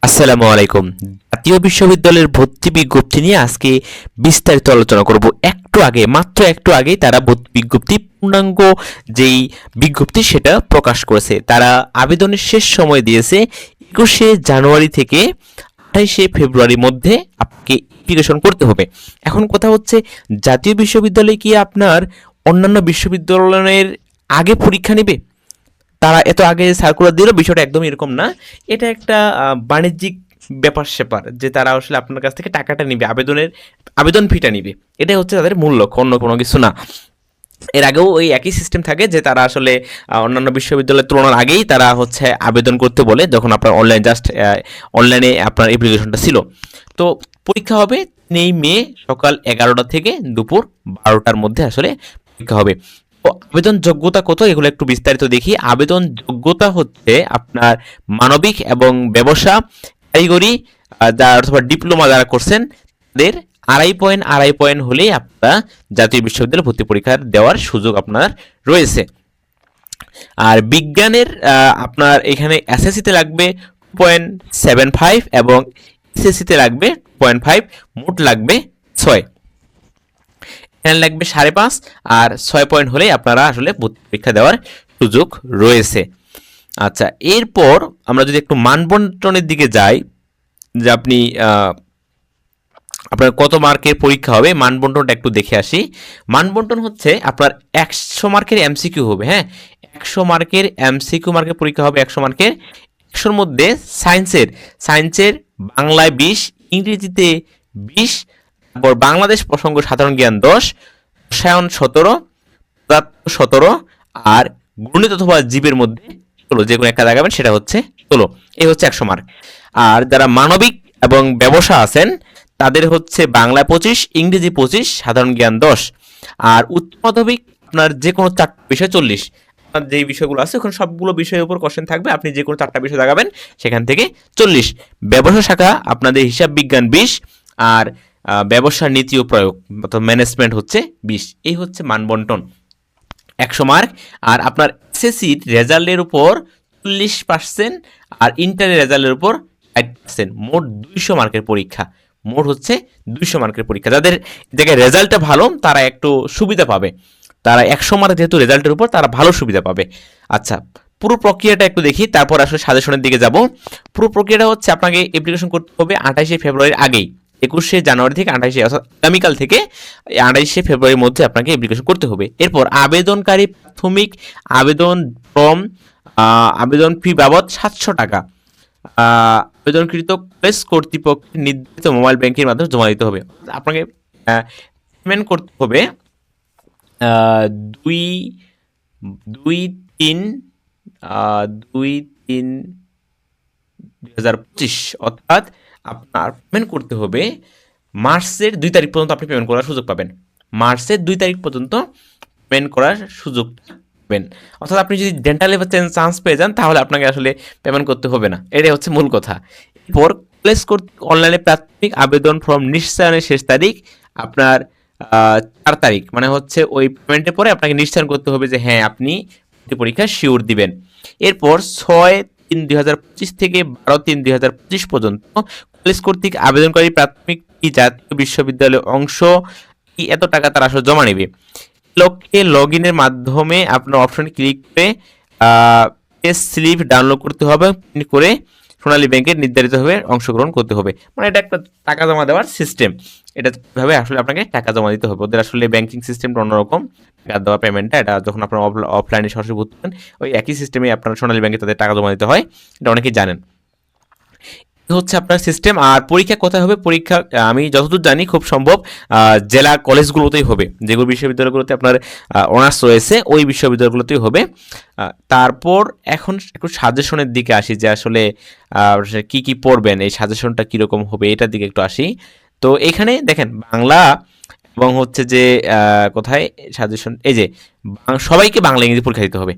আসসালামু আলাইকুম। জাতীয় বিশ্ববিদ্যালয়ের ভর্তি বিজ্ঞপ্তি নিয়ে আজকে বিস্তারিত আলোচনা করব। মাত্র একটু আগেই তারা ভর্তি বিজ্ঞপ্তি পূর্ণাঙ্গ যেই বিজ্ঞপ্তি সেটা প্রকাশ করেছে। তারা আবেদনের শেষ সময় দিয়েছে 21শে জানুয়ারি থেকে 28শে ফেব্রুয়ারির মধ্যে আপনাকে অ্যাপ্লিকেশন করতে হবে। এখন কথা হচ্ছে, জাতীয় বিশ্ববিদ্যালয় কি আপনার অন্যান্য বিশ্ববিদ্যালয়ের আগে পরীক্ষা নেবে? তারা এত আগে সার্কুলার দিল, বিষয়টা একদম এরকম না। এটা একটা বাণিজ্যিক ব্যাপার স্যাপার, যে তারা আসলে আপনার কাছ থেকে টাকাটা নিবে, আবেদন ফিটা নিবে। এটাই হচ্ছে তাদের মূল লক্ষ্য, অন্য কোনো কিছু না। এর আগেও ওই একই সিস্টেম থাকে যে তারা আসলে অন্যান্য বিশ্ববিদ্যালয়ের তুলনার আগেই তারা হচ্ছে আবেদন করতে বলে, যখন আপনার অনলাইনে আপনার অ্যাপ্লিকেশনটা ছিল। তো পরীক্ষা হবে 3 মে সকাল 11টা থেকে দুপুর 12টার মধ্যে আসলে পরীক্ষা হবে। তো আবেদন যোগ্যতা কত, এগুলো একটু বিস্তারিত দেখি। আবেদন যোগ্যতা হচ্ছে আপনার মানবিক এবং ব্যবসা কারিগরি, যারা অথবা ডিপ্লোমা যারা করছেন তাদের 2.5 পয়েন্ট হলেই আপনারা জাতীয় বিশ্ববিদ্যালয়ে ভর্তি পরীক্ষা দেওয়ার সুযোগ আপনার রয়েছে। আর বিজ্ঞানের আপনার এখানে এসএসসিতে লাগবে 2.75 এবং এসএসসিতে লাগবে 2.5, মোট লাগবে 6। এখানে লাগবে 5.5, আর 6 পয়েন্ট হলেই আপনারা আসলে ভর্তি পরীক্ষা দেওয়ার সুযোগ রয়েছে। আচ্ছা, এরপর আমরা যদি একটু মানবন্টনের দিকে যাই, যে আপনার কত মার্কের পরীক্ষা হবে, মানবন্টনটা একটু দেখে আসি। মানবন্টন হচ্ছে আপনার 100 মার্কের এমসিকিউ হবে। হ্যাঁ, 100 মার্কের এমসিকিউ মার্কের পরীক্ষা হবে। 100 মার্কের 100-র মধ্যে সায়েন্সের বাংলায় 20, ইংরেজিতে 20, তারপর বাংলাদেশ প্রসঙ্গ সাধারণ জ্ঞান 10, রসায়ন 17, পদার্থ 17, আর গণিত অথবা জীবের মধ্যে 16, যে কোনো একটা লাগাবেন, সেটা হচ্ছে 16। এই হচ্ছে 100 মার্ক। আর যারা মানবিক এবং ব্যবসা আছেন তাদের হচ্ছে বাংলা 25, ইংরেজি 25, সাধারণ জ্ঞান 10, আর উচ্চ মাধ্যমিক আপনার যে কোনো 4টা বিষয় 40। আপনার যেই বিষয়গুলো আছে ওখানে সবগুলো বিষয়ের উপর কোশ্চেন থাকবে, আপনি যে কোনো 4টা বিষয় লাগাবেন, সেখান থেকে 40। ব্যবসা শাখা আপনাদের হিসাব বিজ্ঞান 20, আর ব্যবসার নীতি ও প্রয়োগ অর্থাৎ ম্যানেজমেন্ট হচ্ছে 20। এই হচ্ছে মানবন্টন, 100 মার্ক। আর আপনার এসএসসির রেজাল্টের উপর 40%, আর ইন্টারের রেজাল্টের উপর 60%, মোট 200 মার্কের পরীক্ষা। মোট হচ্ছে 200 মার্কের পরীক্ষা। যাদের জায়গায় রেজাল্টটা ভালো তারা একটু সুবিধা পাবে, তারা 100 মার্ক যেহেতু রেজাল্টের উপর, তারা ভালো সুবিধা পাবে। আচ্ছা, পুরো প্রক্রিয়াটা একটু দেখি, তারপর আসলে সাজেশনের দিকে যাব। পুরো প্রক্রিয়াটা হচ্ছে আপনাকে অ্যাপ্লিকেশন করতে হবে 28শে ফেব্রুয়ারির আগেই। 21শে জানুয়ারি থেকে 28শে, অর্থাৎ আগামীকাল থেকে 28শে ফেব্রুয়ারির মধ্যে আপনাকে অ্যাপ্লিকেশন করতে হবে। এরপর আবেদনকারী প্রাথমিক আবেদন ফর্ম, আবেদন ফি বাবদ 700 টাকা আবেদনকৃত কলেজ কর্তৃপক্ষের নির্ধারিত মোবাইল ব্যাংকের মাধ্যমে জমা দিতে হবে। আপনাকে পেমেন্ট করতে হবে আহ, দুই দুই তিন আহ, 2/3/2025, অর্থাৎ আপনার পেমেন্ট করতে হবে মার্চের 2 তারিখ পর্যন্ত। আপনি পেমেন্ট করার সুযোগ পাবেন মার্চের 2 তারিখ পর্যন্ত পেমেন্ট করার সুযোগ পাবেন। অর্থাৎ আপনি যদি ডেন্টালে চান্স পেয়ে যান তাহলে আপনাকে আসলে পেমেন্ট করতে হবে না, এটাই হচ্ছে মূল কথা। এরপর কলেজ কর্তৃক অনলাইনে প্রাথমিক আবেদন ফর্ম নিশ্চয়নের শেষ তারিখ আপনার 4 তারিখ, মানে হচ্ছে ওই পেমেন্টের পরে আপনাকে নিশ্চয়ন করতে হবে যে হ্যাঁ আপনি পরীক্ষা শিওর দিবেন। এরপর 6/3/2025 থেকে 12/3/2025 পর্যন্ত কলেজ কর্তৃক আবেদনকারী প্রাথমিক জাতীয় বিশ্ববিদ্যালয়ের অংশ এত টাকা তারা আসলে জমা নেবে। লক্ষ্যে লগ ইনের মাধ্যমে আপনার অপশনে ক্লিক করে পে স্লিপ ডাউনলোড করতে হবে, প্রিন্ট করে সোনালী ব্যাংকের নির্ধারিতভাবে অংশগ্রহণ করতে হবে। মানে এটা একটা টাকা জমা দেওয়ার সিস্টেম। এটা ভাবে আসলে আপনাকে টাকা জমা দিতে হবে। ওদের আসলে ব্যাংকিং সিস্টেমটা অন্যরকম। টাকা দেওয়া পেমেন্টটা, এটা যখন আপনার অফলাইনে সরাসরি ভর্তি হন, ওই একই সিস্টেমে আপনার সোনালী ব্যাংকে তাদের টাকা জমা দিতে হয়, এটা অনেকেই জানেন। হচ্ছে আপনার সিস্টেম। আর পরীক্ষা কোথায় হবে? পরীক্ষা আমি যতদূর জানি খুব সম্ভব জেলা কলেজগুলোতেই হবে, যেগুলো বিশ্ববিদ্যালয়গুলোতে আপনার অনার্স রয়েছে ওই বিশ্ববিদ্যালয়গুলোতেই হবে। তারপর এখন একটু সাজেশনের দিকে আসি, যে আসলে কি কি পড়বেন, এই সাজেশনটা কীরকম হবে এটার দিকে একটু আসি। তো এখানে দেখেন বাংলা এবং হচ্ছে যে কোথায় সাজেশন, এই যে সবাইকে বাংলা ইংরেজি পরীক্ষা দিতে হবে।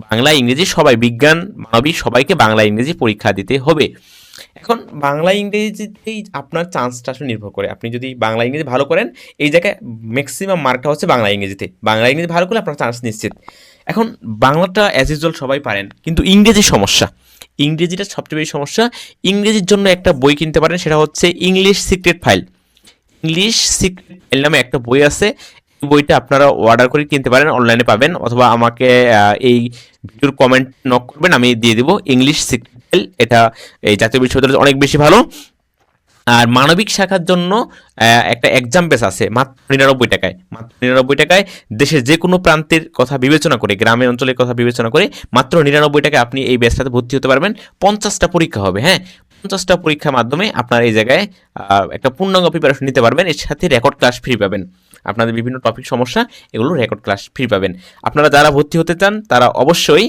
বাংলা ইংরেজি সবাই, বিজ্ঞান মানবিক সবাইকে বাংলা ইংরেজি পরীক্ষা দিতে হবে। এখন বাংলা ইংরেজিতেই আপনার চান্সটা আসলে নির্ভর করে। আপনি যদি বাংলা ইংরেজি ভালো করেন, এই জায়গায় ম্যাক্সিমাম মার্কটা হচ্ছে বাংলা ইংরেজিতে। বাংলা ইংরেজি ভালো করলে আপনার চান্স নিশ্চিত। এখন বাংলাটা অ্যাজ ইউজুয়াল সবাই পারেন, কিন্তু ইংরেজির সমস্যা, ইংরেজিটা সবচেয়ে বেশি সমস্যা। ইংরেজির জন্য একটা বই কিনতে পারেন, সেটা হচ্ছে English secret file. English secret file নামে একটা বই আছে। এই বইটা আপনারা অর্ডার করে কিনতে পারেন, অনলাইনে পাবেন, অথবা আমাকে এই ভিডিওর কমেন্ট নক করবেন, আমি দিয়ে দিব। ইংলিশ সিক্রেট ফাইল এটা এই জাতীয় বিশ্ববিদ্যালয়ে অনেক বেশি ভালো। আর মানবিক শাখার জন্য একটা এক্সাম বেস আছে মাত্র 99 টাকায়। মাত্র 99 টাকায় দেশের যে কোনো প্রান্তের কথা বিবেচনা করে, গ্রামের অঞ্চলের কথা বিবেচনা করে মাত্র 99 টাকায় আপনি এই বেসটাতে ভর্তি হতে পারবেন। 50টা পরীক্ষা হবে, হ্যাঁ, 50টা পরীক্ষার মাধ্যমে আপনার এই জায়গায় একটা পূর্ণাঙ্গ প্রিপারেশন নিতে পারবেন। এর সাথে রেকর্ড ক্লাস ফ্রি পাবেন। আপনাদের বিভিন্ন টপিক সমস্যা এগুলো রেকর্ড ক্লাস ফ্রি পাবেন। আপনারা যারা ভর্তি হতে চান তারা অবশ্যই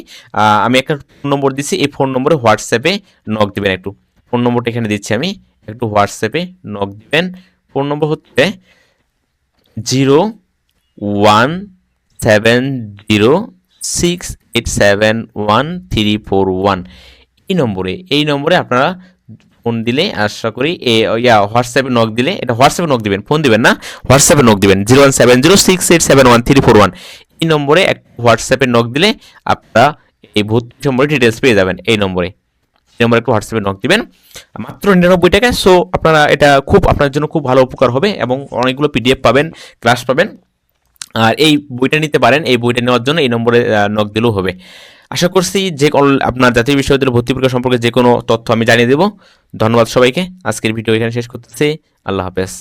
আমি একটা ফোন নম্বর দিচ্ছি, এই ফোন নম্বরে হোয়াটসঅ্যাপে নক দিবেন। একটু ফোন নম্বরটা এখানে দিচ্ছি আমি, একটু হোয়াটসঅ্যাপে নক দিবেন। ফোন নম্বর হচ্ছে 017068713441। এই নম্বরে আপনারা ফোন দিলে আশা করি হোয়াটসঅ্যাপে নক দিলে, এটা হোয়াটসঅ্যাপে নক দিবেন, ফোন দিবেন না, হোয়াটসঅ্যাপে নক দিবেন 017068713441। এই নম্বরে এক হোয়াটসঅ্যাপে নক দিলে আপনারা এই ভর্তি সম্পর্কে ডিটেলস পেয়ে যাবেন। এই নম্বরে একটু হোয়াটসঅ্যাপে নক দিবেন, মাত্র 99 টাকায়। সো আপনারা এটা খুব আপনার জন্য খুব ভালো উপকার হবে, এবং অনেকগুলো পিডিএফ পাবেন, ক্লাস পাবেন। আর এই বইটা নিতে পারেন, এই বইটা নেওয়ার জন্য এই নম্বরে নক দিলেও হবে। আশা করছি যে আপনার জাতীয় বিশ্ববিদ্যালয় ভর্তি পরীক্ষা সম্পর্কে যে কোনো তথ্য আমি জানিয়ে দেবো। ধন্যবাদ সবাইকে। আজকের ভিডিও এখানে শেষ করতেছি। আল্লাহ হাফেজ।